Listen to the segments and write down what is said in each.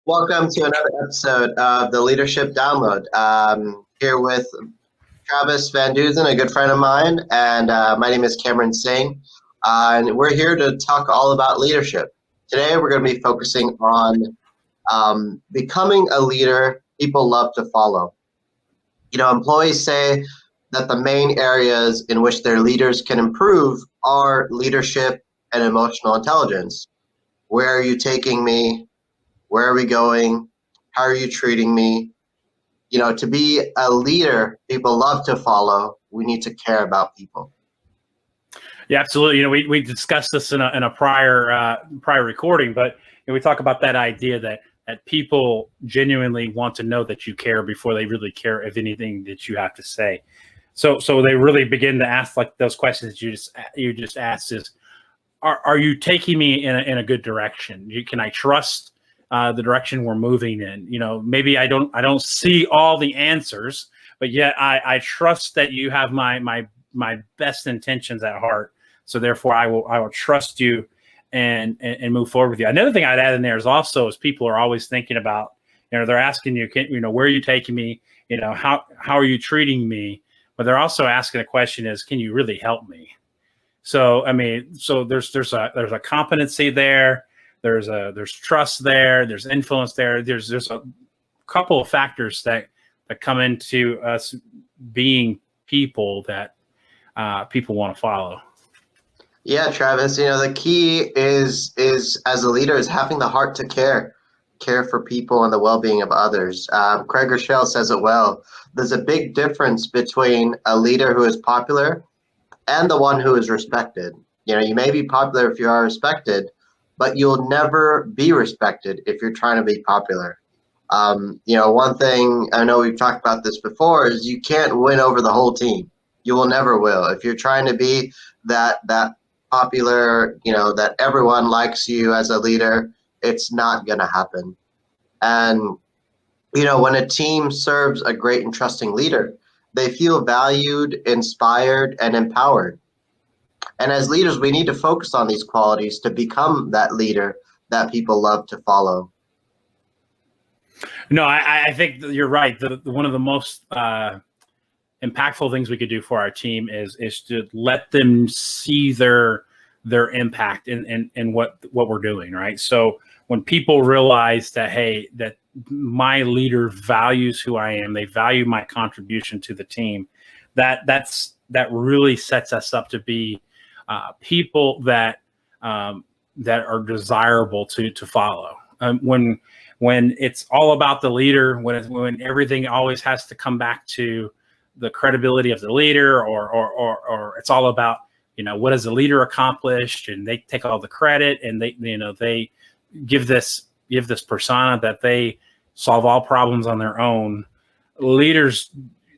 Welcome to another episode of the Leadership Download. Here with Travis Van Duzen, a good friend of mine, and my name is Cameron Singh, and we're here to talk all about leadership. Today, we're going to be focusing on becoming a leader people love to follow. Employees say that the main areas in which their leaders can improve are leadership and emotional intelligence. Where are you taking me? Where are we going? How are you treating me? To be a leader people love to follow, we need to care about people. Yeah, absolutely. We discussed this in a prior recording, but we talk about that idea that people genuinely want to know that you care before they really care of anything that you have to say. So they really begin to ask like those questions you just asked is, are you taking me in a good direction? Can I trust the direction we're moving in? Maybe I don't see all the answers, but yet I trust that you have my best intentions at heart. So therefore, I will trust you and move forward with you. Another thing I'd add in there is people are always thinking about, they're asking you, where are you taking me? How are you treating me? But they're also asking the question is, can you really help me? So there's a competency there. There's trust there. There's influence there. There's a couple of factors that come into us being people that people want to follow. Yeah, Travis, the key is as a leader is having the heart to care for people and the well-being of others. Craig Rochelle says it well. There's a big difference between a leader who is popular and the one who is respected. You may be popular if you are respected, but you'll never be respected if you're trying to be popular. One thing I know we've talked about this before is you can't win over the whole team. You will never will. If you're trying to be that popular, that everyone likes you as a leader, it's not going to happen. And, when a team serves a great and trusting leader, they feel valued, inspired, and empowered. And as leaders, we need to focus on these qualities to become that leader that people love to follow. No, I think you're right. One of the most impactful things we could do for our team is to let them see their impact in what we're doing, right? So when people realize that, hey, that my leader values who I am, they value my contribution to the team, that really sets us up to be people that are desirable to follow. When it's all about the leader, when everything always has to come back to the credibility of the leader, or it's all about what has the leader accomplished, and they take all the credit, and they give this persona that they solve all problems on their own. Leaders,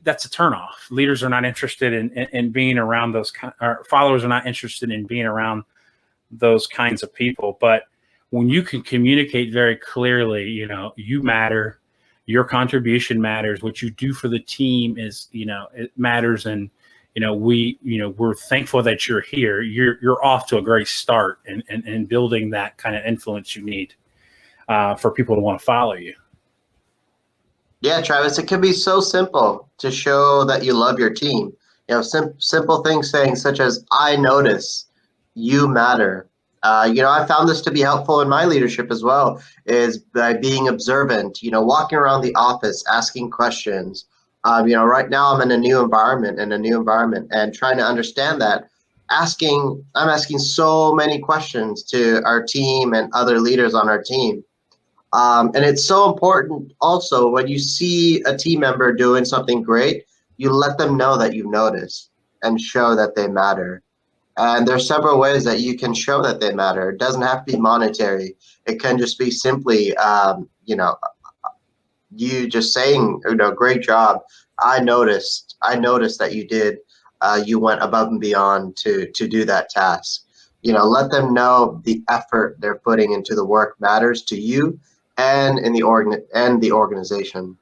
that's a turnoff. Leaders are not interested in being around those, or followers are not interested in being around those kinds of people. But when you can communicate very clearly, you matter, your contribution matters, what you do for the team is, it matters. And, we're thankful that you're here. You're off to a great start in building that kind of influence you need for people to want to follow you. Yeah, Travis, it can be so simple to show that you love your team. Simple things saying such as, I notice, you matter. I found this to be helpful in my leadership as well, is by being observant, walking around the office, asking questions. Right now I'm in a new environment and trying to understand that. I'm asking so many questions to our team and other leaders on our team. And it's so important also when you see a team member doing something great, you let them know that you notice and show that they matter. And there's several ways that you can show that they matter. It doesn't have to be monetary. It can just be simply, you just saying, great job. I noticed that you did. You went above and beyond to do that task. Let them know the effort they're putting into the work matters to you and in the organization.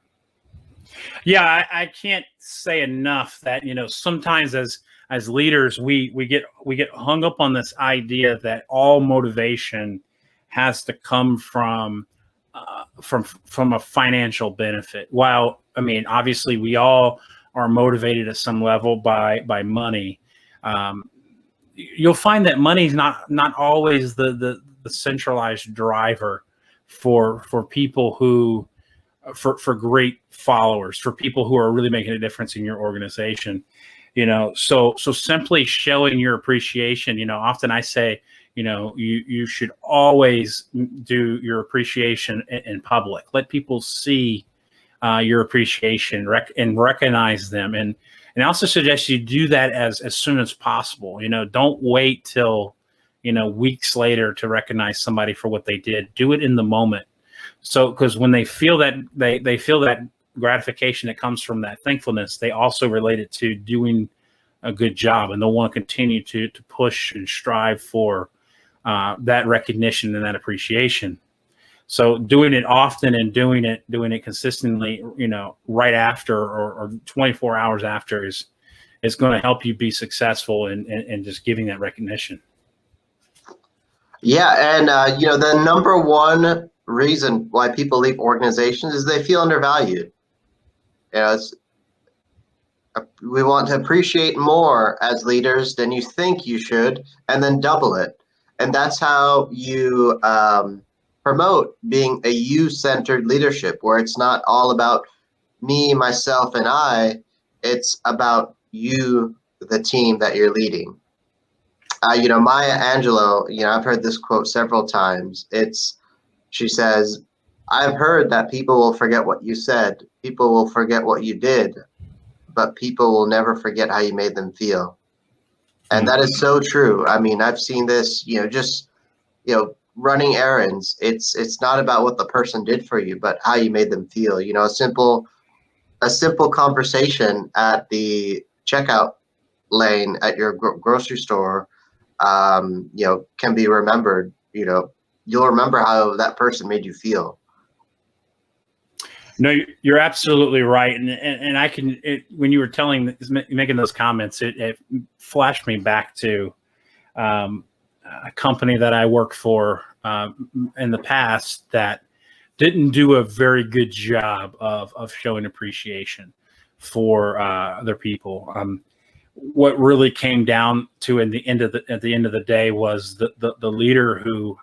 Yeah, I can't say enough that sometimes as leaders we get hung up on this idea that all motivation has to come from from a financial benefit. While I mean, obviously, we all are motivated at some level by money. You'll find that money is not always the centralized driver for people who for great followers, for people who are really making a difference in your organization. So simply showing your appreciation. Often I say, you should always do your appreciation in public. Let people see your appreciation and recognize them. And I also suggest you do that as soon as possible. Don't wait till, weeks later to recognize somebody for what they did. Do it in the moment. So, because when they feel that they feel that gratification that comes from that thankfulness, they also relate it to doing a good job, and they'll want to continue to push and strive for that recognition and that appreciation. So doing it often and doing it consistently, right after or 24 hours after is going to help you be successful in just giving that recognition. Yeah, and the number one reason why people leave organizations is they feel undervalued. We want to appreciate more as leaders than you think you should, and then double it. And that's how you promote being a you-centered leadership, where it's not all about me, myself, and I. It's about you, the team that you're leading. Maya Angelou, I've heard this quote several times. She says, "I've heard that people will forget what you said, people will forget what you did, but people will never forget how you made them feel." And that is so true. I mean, I've seen this, running errands. It's not about what the person did for you, but how you made them feel. A simple conversation at the checkout lane at your grocery store, can be remembered. You'll remember how that person made you feel. No, you're absolutely right, and I can. When you were making those comments, it flashed me back to a company that I worked for in the past that didn't do a very good job of showing appreciation for their people. What really came down to at the end of the day was the leader who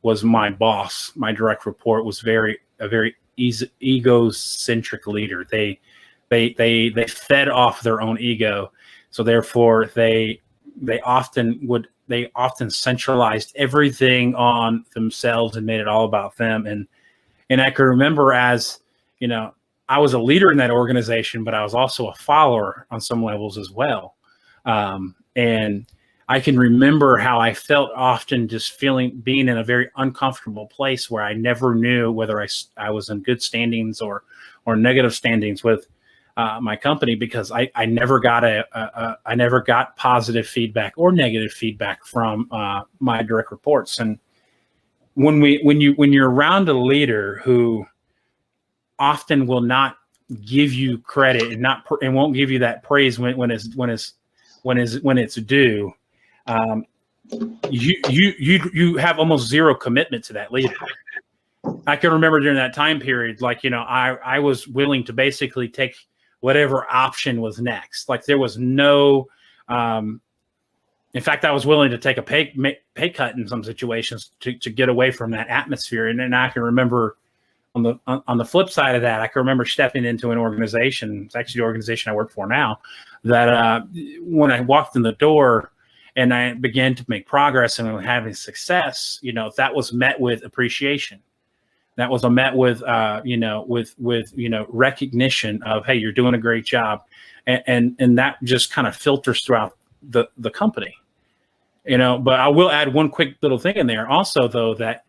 was my boss, my direct report, was a very egocentric leader. They fed off their own ego, so therefore they often centralized everything on themselves and made it all about them. And I can remember, as I was a leader in that organization, but I was also a follower on some levels as well. And I can remember how I felt often just being in a very uncomfortable place where I never knew whether I was in good standings or negative standings with my company, because I never got I never got positive feedback or negative feedback from my direct reports. And when you're around a leader who often will not give you credit and won't give you that praise when it's due, you have almost zero commitment to that leader. I can remember during that time period, I was willing to basically take whatever option was next. Like, there was no, in fact, I was willing to take a pay cut in some situations to get away from that atmosphere. And then I can remember on the flip side of that, I can remember stepping into an organization. It's actually the organization I work for now, that when I walked in the door and I began to make progress and having success, that was met with appreciation. That was met with, recognition of, hey, you're doing a great job. And that just kind of filters throughout the company, but I will add one quick little thing in there also, though, that,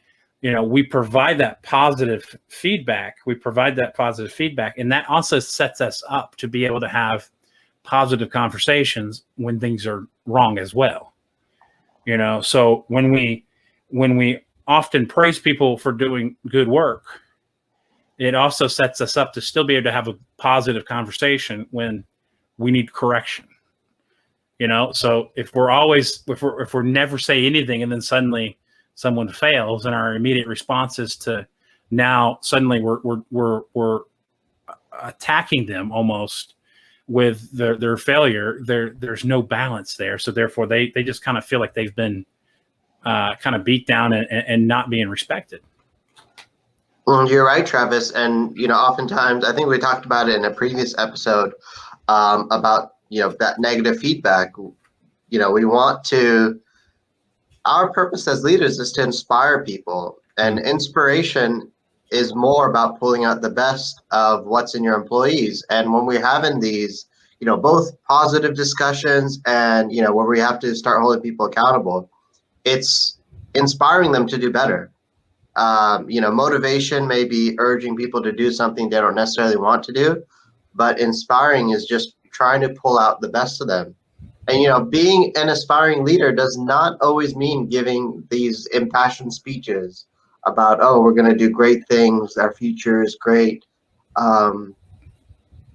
we provide that positive feedback. And that also sets us up to be able to have positive conversations when things are wrong as well. So when we often praise people for doing good work, it also sets us up to still be able to have a positive conversation when we need correction. So if we're never say anything and then suddenly someone fails, and our immediate response is to Now suddenly we're attacking them almost with their failure. There's no balance there, so therefore they just kind of feel like they've been kind of beat down and not being respected. Well, you're right, Travis. And, oftentimes, I think we talked about it in a previous episode about, that negative feedback. We want to, our purpose as leaders is to inspire people. And inspiration is more about pulling out the best of what's in your employees. And when we're having these, both positive discussions and, where we have to start holding people accountable, it's inspiring them to do better. Motivation may be urging people to do something they don't necessarily want to do, but inspiring is just trying to pull out the best of them. And, being an aspiring leader does not always mean giving these impassioned speeches about, oh, we're going to do great things. Our future is great.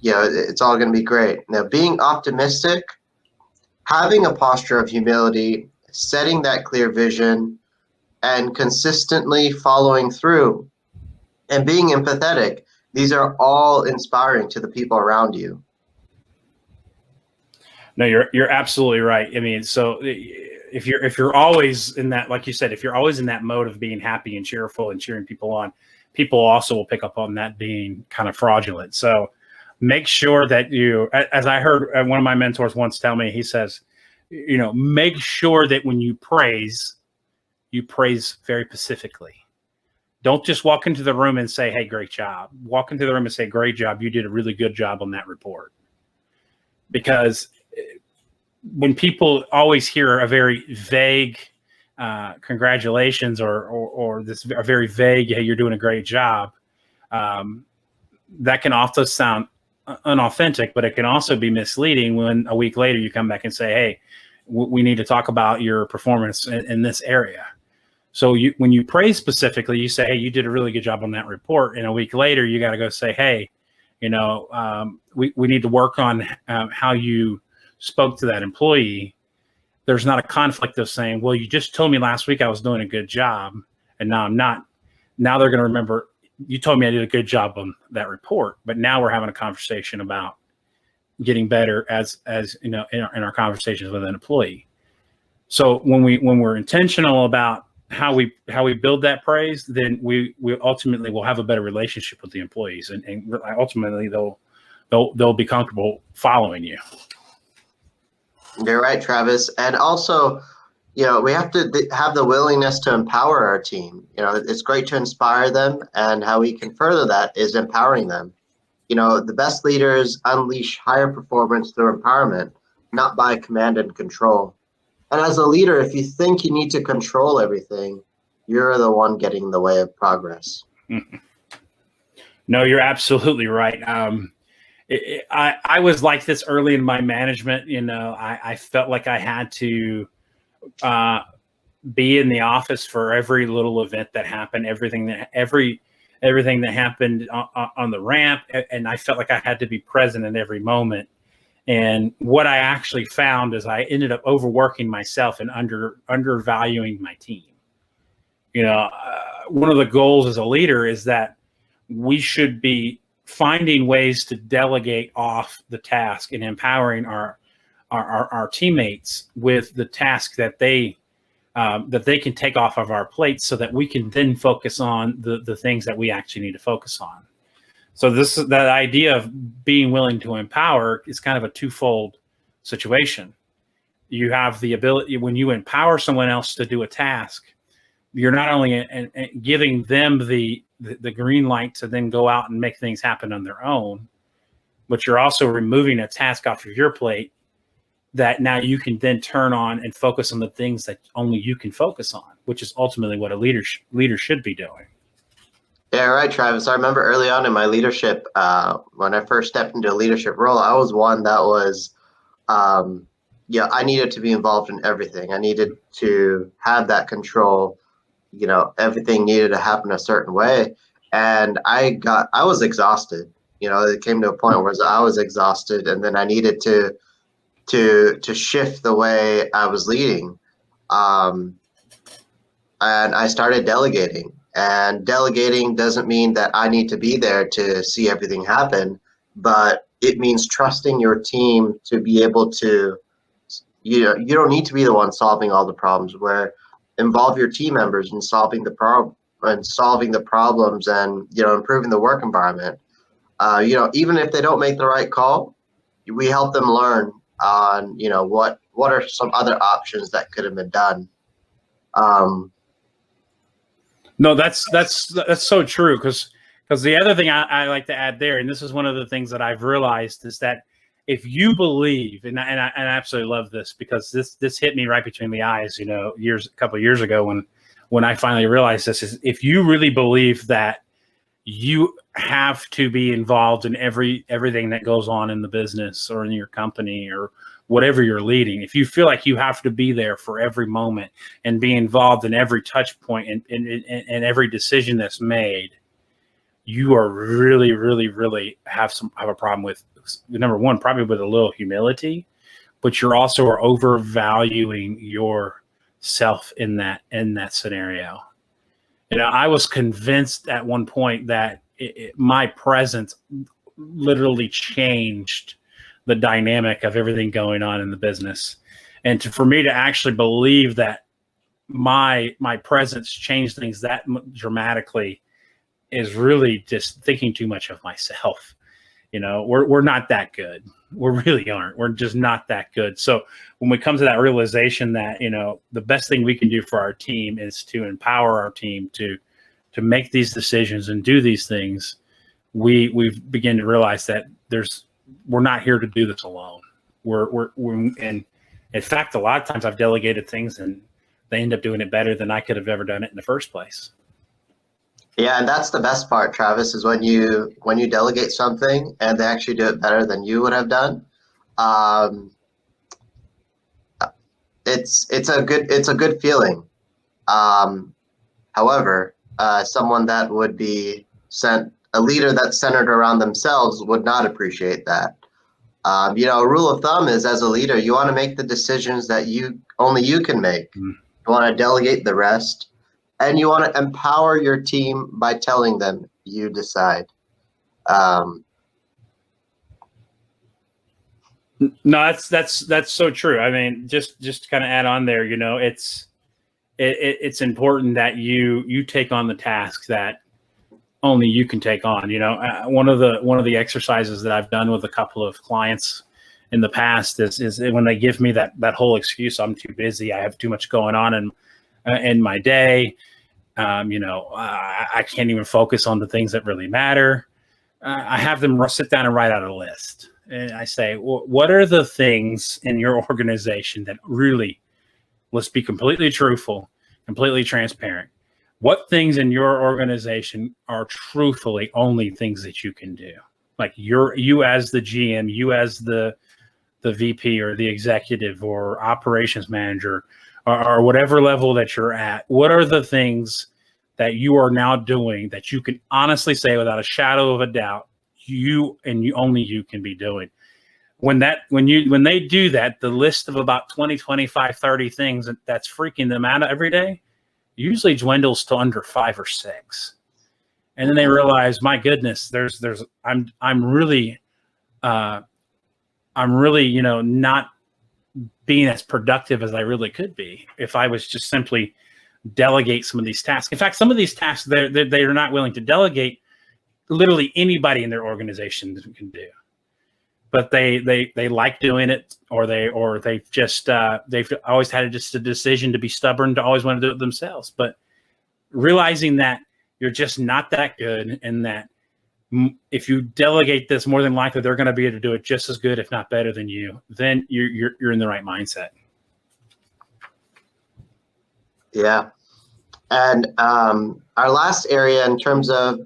It's all going to be great. Now, being optimistic, having a posture of humility, setting that clear vision, and consistently following through and being empathetic, these are all inspiring to the people around you. No, you're absolutely right. I mean, so if you're always in that, like you said, if you're always in that mode of being happy and cheerful and cheering people on, people also will pick up on that being kind of fraudulent. So make sure that you, as I heard one of my mentors once tell me, he says, make sure that when you praise very specifically. Don't just walk into the room and say, hey, great job. Walk into the room and say, great job. You did a really good job on that report. Because when people always hear a very vague congratulations or this a very vague, hey, you're doing a great job, that can also sound unauthentic, but it can also be misleading when a week later you come back and say, hey, we need to talk about your performance in this area. So when you praise specifically, you say, hey, you did a really good job on that report. And a week later, you got to go say, hey, we need to work on how you spoke to that employee. There's not a conflict of saying, well, you just told me last week I was doing a good job, and now I'm not. Now they're going to remember, you told me I did a good job on that report, but now we're having a conversation about getting better as in our conversations with an employee. So when we're intentional about how we build that praise, then we ultimately will have a better relationship with the employees, and ultimately they'll be comfortable following you. You're right, Travis. And also, we have to have the willingness to empower our team. It's great to inspire them, and how we can further that is empowering them. The best leaders unleash higher performance through empowerment, not by command and control. And as a leader, if you think you need to control everything, you're the one getting in the way of progress. No, you're absolutely right. I was like this early in my management. I felt like I had to be in the office for every little event that happened, everything that happened on the ramp, and I felt like I had to be present in every moment. And what I actually found is I ended up overworking myself and undervaluing my team. One of the goals as a leader is that we should be finding ways to delegate off the task and empowering our teammates with the task that they can take off of our plates, so that we can then focus on the things that we actually need to focus on. So that idea of being willing to empower is kind of a twofold situation. You have the ability, when you empower someone else to do a task, you're not only giving them the green light to then go out and make things happen on their own, but you're also removing a task off of your plate that now you can then turn on and focus on the things that only you can focus on, which is ultimately what a leader should be doing. Yeah, right, Travis. I remember early on in my leadership, when I first stepped into a leadership role, I was one that was, I needed to be involved in everything. I needed to have that control. Everything needed to happen a certain way. And I was exhausted. It came to a point where I was exhausted, and then I needed to shift the way I was leading. And I started delegating. And delegating doesn't mean that I need to be there to see everything happen, but it means trusting your team to be able to, you don't need to be the one solving all the problems, where involve your team members in solving the problems and, improving the work environment. Even if they don't make the right call, we help them learn on, what are some other options that could have been done. No, that's so true, because the other thing I like to add there, and this is one of the things that I've realized, is that if you believe, and I absolutely love this, because this hit me right between the eyes, a couple of years ago when I finally realized this, is if you really believe that you have to be involved in everything that goes on in the business or in your company or whatever you're leading, if you feel like you have to be there for every moment and be involved in every touch point and every decision that's made, you are really, really, really have a problem with, number one, probably with a little humility, but you're also overvaluing yourself in that scenario. I was convinced at one point that my presence literally changed the dynamic of everything going on in the business. And for me to actually believe that my presence changed things that dramatically is really just thinking too much of myself. We're not that good. We really aren't. We're just not that good. So when we come to that realization that, the best thing we can do for our team is to empower our team to make these decisions and do these things, we begin to realize that we're not here to do this alone. And in fact, a lot of times I've delegated things and they end up doing it better than I could have ever done it in the first place. Yeah, and that's the best part, Travis, is when you delegate something and they actually do it better than you would have done. It's a good feeling. However, someone that would be a leader that's centered around themselves would not appreciate that. A rule of thumb is, as a leader, you want to make the decisions that only you can make. You want to delegate the rest. And you want to empower your team by telling them you decide. No, that's so true. I mean, just to kind of add on there, it's important that you take on the task that only you can take on. One of the exercises that I've done with a couple of clients in the past is when they give me that whole excuse, I'm too busy, I have too much going on in my day. I can't even focus on the things that really matter. I have them sit down and write out a list. And I say, what are the things in your organization that really, let's be completely truthful, completely transparent. What things in your organization are truthfully only things that you can do? Like you as the GM, you as the VP or the executive or operations manager, or whatever level that you're at, what are the things that you are now doing that you can honestly say without a shadow of a doubt, only you can be doing? When they do that, the list of about 20, 25, 30 things that's freaking them out every day usually dwindles to under 5 or 6. And then they realize, my goodness, I'm really, not being as productive as I really could be if I was just simply delegate some of these tasks. In fact, some of these tasks they're not willing to delegate. Literally anybody in their organization can do, but they like doing it, or they've always had just a decision to be stubborn, to always want to do it themselves. But realizing that you're just not that good, and that if you delegate this, more than likely they're going to be able to do it just as good, if not better than you, then you're in the right mindset. Yeah. And our last area in terms of,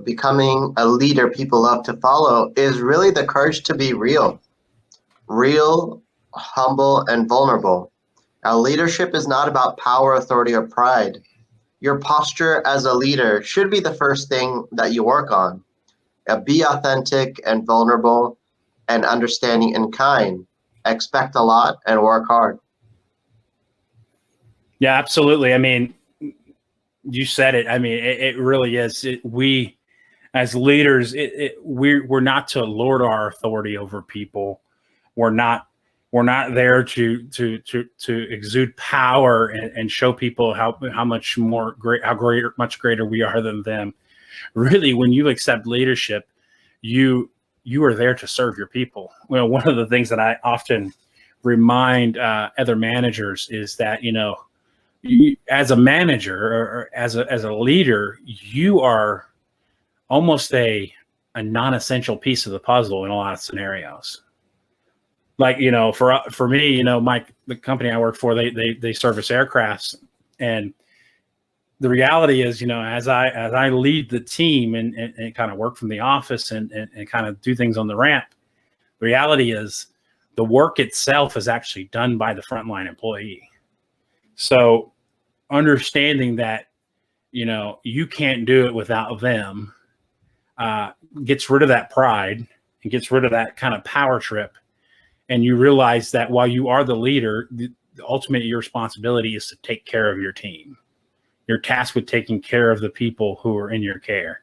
becoming a leader people love to follow is really the courage to be real, humble, and vulnerable. Now, leadership is not about power, authority, or pride. Your posture as a leader should be the first thing that you work on. Be authentic and vulnerable and understanding and kind. Expect a lot and work hard. Yeah, absolutely. I mean, You said it. I mean, it really is. We as leaders, we're not to lord our authority over people. We're not there to exude power and show people how much much greater we are than them. Really, when you accept leadership, you are there to serve your people. Well, one of the things that I often remind other managers is that, as a manager or as a leader, you are almost a non-essential piece of the puzzle in a lot of scenarios. Like, for me, the company I work for, they service aircrafts, and the reality is, as I lead the team and kind of work from the office and kind of do things on the ramp, the reality is the work itself is actually done by the frontline employee. So understanding that, you can't do it without them, gets rid of that pride and gets rid of that kind of power trip. And you realize that while you are the leader, ultimately your responsibility is to take care of your team. You're tasked with taking care of the people who are in your care.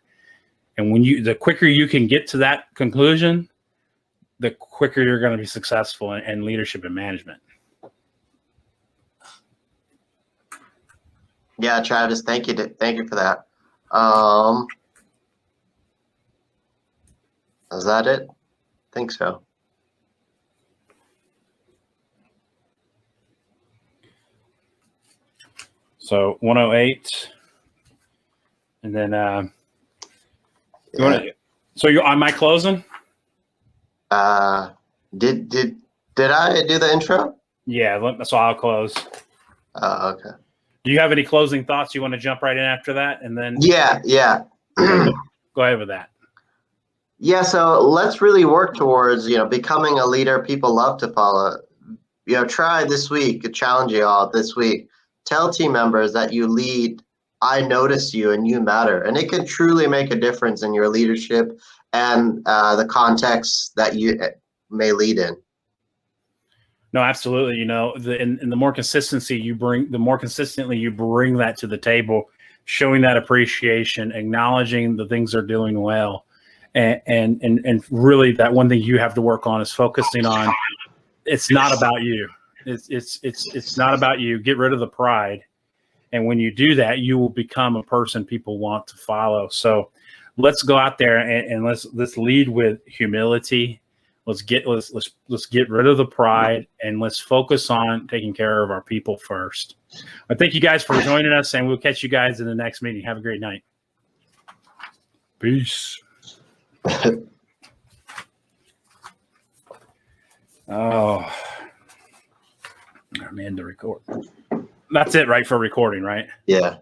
And the quicker you can get to that conclusion, the quicker you're going to be successful in leadership and management. Yeah, Travis, thank you for that. Is that it? I think so. So 108, and then am I closing? Did I do the intro? Yeah, so I'll close. Okay. Do you have any closing thoughts? You want to jump right in after that, and then Yeah. Go ahead with that. Yeah, so let's really work towards, becoming a leader people love to follow. Try this week, challenge you all this week. Tell team members that you lead, I notice you and you matter. And it can truly make a difference in your leadership and the context that you may lead in. No, absolutely. The more consistency you bring, the more consistently you bring that to the table, showing that appreciation, acknowledging the things they're doing well. And really that one thing you have to work on is focusing on, it's not about you. It's not about you. Get rid of the pride. And when you do that, you will become a person people want to follow. So let's go out there and let's lead with humility. Let's get rid of the pride and let's focus on taking care of our people first. I thank you guys for joining us, and we'll catch you guys in the next meeting. Have a great night. Peace. Oh, man, to record. That's it, right, for recording, right? Yeah.